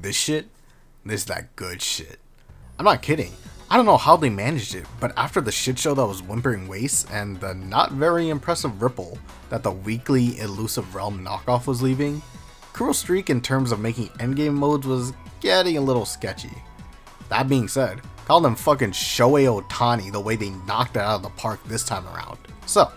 This shit, this that good shit. I'm not kidding. I don't know how they managed it, but after the shit show that was 𝗶𝗵𝗵𝗵 and the not very impressive ripple that the weekly 𝗖cie𝗽𝗆𝗵𝗁 knockoff was leaving, Kuro's streak in terms of making endgame modes was getting a little sketchy. That being said, call them fucking 𝗖cie𝗽𝗆𝗵𝗁 the way they knocked it out of the park this time around. So,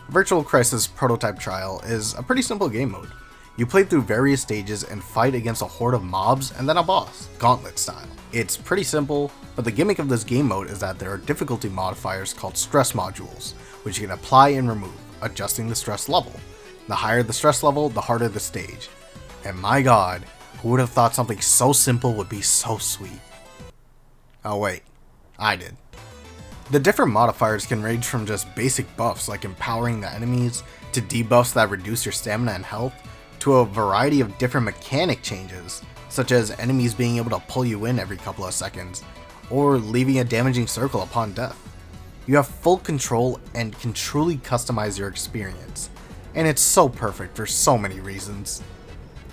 Virtual Crisis Prototype Trial is a pretty simple game mode. You play through various stages and fight against a horde of mobs and then a boss, gauntlet style. It's pretty simple, but the gimmick of this game mode is that there are difficulty modifiers called stress modules, which you can apply and remove, adjusting the stress level. The higher the stress level, the harder the stage. And my god, who would have thought something so simple would be so sweet? Oh wait, I did. The different modifiers can range from just basic buffs like empowering the enemies, to debuffs that reduce your stamina and health, to a variety of different mechanic changes, such as enemies being able to pull you in every couple of seconds, or leaving a damaging circle upon death. You have full control and can truly customize your experience, and it's so perfect for so many reasons.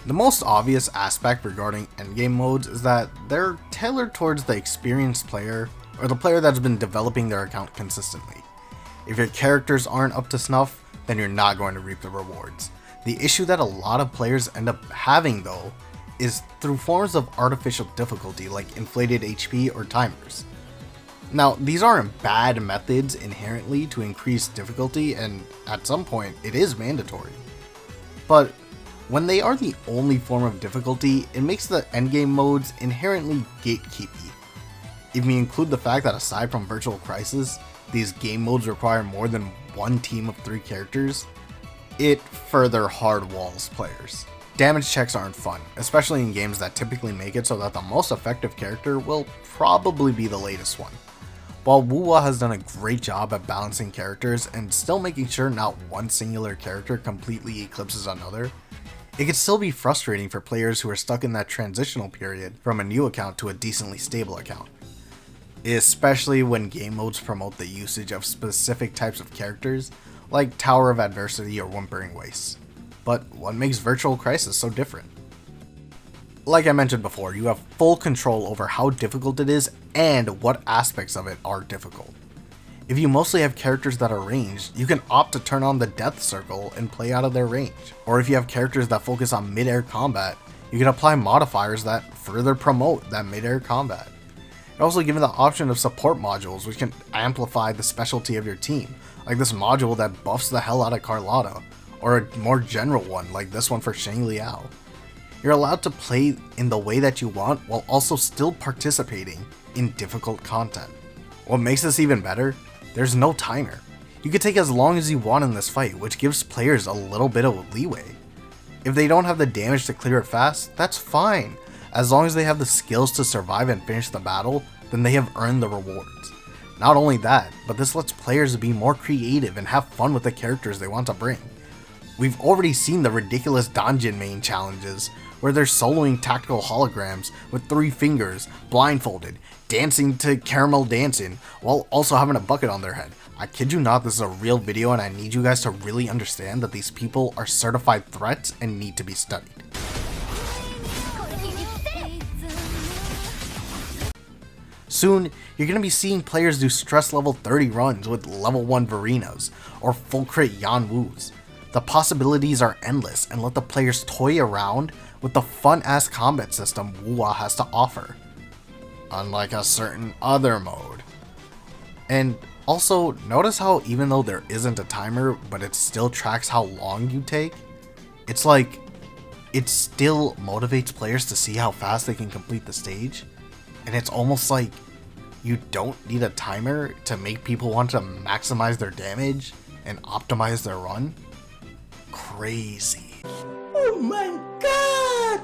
The most obvious aspect regarding endgame modes is that they're tailored towards the experienced player, or the player that's been developing their account consistently. If your characters aren't up to snuff, then you're not going to reap the rewards. The issue that a lot of players end up having though is through forms of artificial difficulty like inflated HP or timers. Now, these aren't bad methods inherently to increase difficulty, and at some point it is mandatory. But when they are the only form of difficulty, it makes the endgame modes inherently gatekeepy. If you include the fact that aside from Virtual Crisis, these game modes require more than one team of 3 characters, it further hard walls players. Damage checks aren't fun, especially in games that typically make it so that the most effective character will probably be the latest one. While 𝗼𝗁 has done a great job at balancing characters and still making sure not one singular character completely eclipses another, it can still be frustrating for players who are stuck in that transitional period from a new account to a decently stable account. Especially when game modes promote the usage of specific types of characters like Tower of Adversity or 𝗶𝗵𝗵𝗵𝗵. But what makes Virtual Crisis so different? Like I mentioned before, you have full control over how difficult it is and what aspects of it are difficult. If you mostly have characters that are ranged, you can opt to turn on the death circle and play out of their range. Or if you have characters that focus on mid-air combat, you can apply modifiers that further promote that mid-air combat. You're also given the option of support modules, which can amplify the specialty of your team, like this module that buffs the hell out of Carlotta, or a more general one like this one for 𝗖cie𝗽𝗆𝗵𝗁. You're allowed to play in the way that you want while also still participating in difficult content. What makes this even better? There's no timer. You can take as long as you want in this fight, which gives players a little bit of leeway. If they don't have the damage to clear it fast, that's fine. As long as they have the skills to survive and finish the battle, then they have earned the rewards. Not only that, but this lets players be more creative and have fun with the characters they want to bring. We've already seen the ridiculous dungeon main challenges, where they're soloing tactical holograms with 3 fingers, blindfolded, dancing to caramel dancing, while also having a bucket on their head. I kid you not, this is a real video and I need you guys to really understand that these people are certified threats and need to be studied. Soon, you're going to be seeing players do stress level 30 runs with level 1 Verinas, or full crit Yanwus. The possibilities are endless and let the players toy around with the fun-ass combat system 𝗼𝗁 has to offer, unlike a certain other mode. And also, notice how even though there isn't a timer, but it still tracks how long you take, it's like, it still motivates players to see how fast they can complete the stage, and it's almost like you don't need a timer to make people want to maximize their damage and optimize their run. Crazy. Oh my god!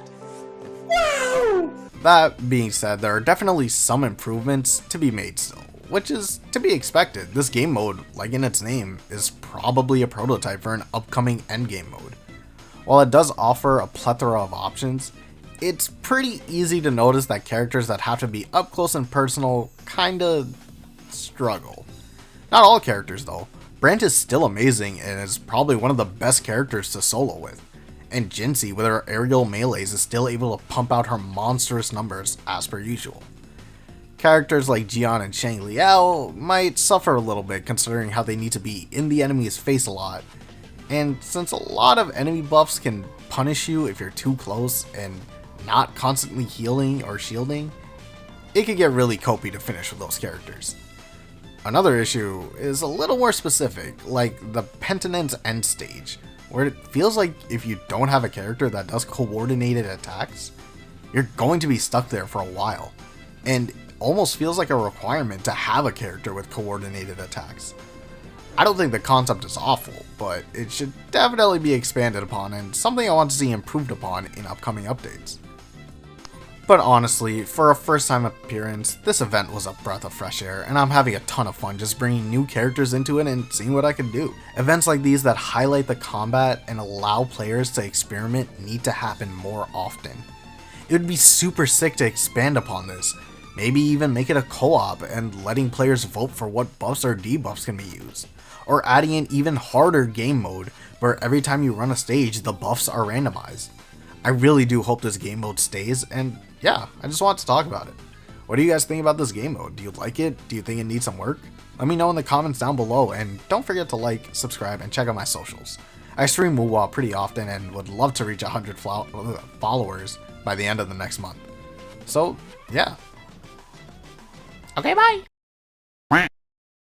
Wow! That being said, there are definitely some improvements to be made still, which is to be expected. This game mode, like in its name, is probably a prototype for an upcoming endgame mode. While it does offer a plethora of options, it's pretty easy to notice that characters that have to be up close and personal kinda struggle. Not all characters though. Brand is still amazing and is probably one of the best characters to solo with. and 𝗖cie with her aerial melees is still able to pump out her monstrous numbers as per usual. Characters like Jian and Shang Liao might suffer a little bit considering how they need to be in the enemy's face a lot, and since a lot of enemy buffs can punish you if you're too close and not constantly healing or shielding, it can get really copy to finish with those characters. Another issue is a little more specific, like the Pentanen's end stage, where it feels like if you don't have a character that does coordinated attacks, you're going to be stuck there for a while, and almost feels like a requirement to have a character with coordinated attacks. I don't think the concept is awful, but it should definitely be expanded upon and something I want to see improved upon in upcoming updates. But honestly, for a first time appearance, this event was a breath of fresh air, and I'm having a ton of fun just bringing new characters into it and seeing what I can do. Events like these that highlight the combat and allow players to experiment need to happen more often. It would be super sick to expand upon this, maybe even make it a co-op and letting players vote for what buffs or debuffs can be used, or adding an even harder game mode where every time you run a stage the buffs are randomized. I really do hope this game mode stays, and yeah, I just want to talk about it. What do you guys think about this game mode? Do you like it? Do you think it needs some work? Let me know in the comments down below, and don't forget to like, subscribe, and check out my socials. I stream 𝗼𝗏 pretty often and would love to reach 100 followers by the end of the next month. So, yeah. Okay, bye!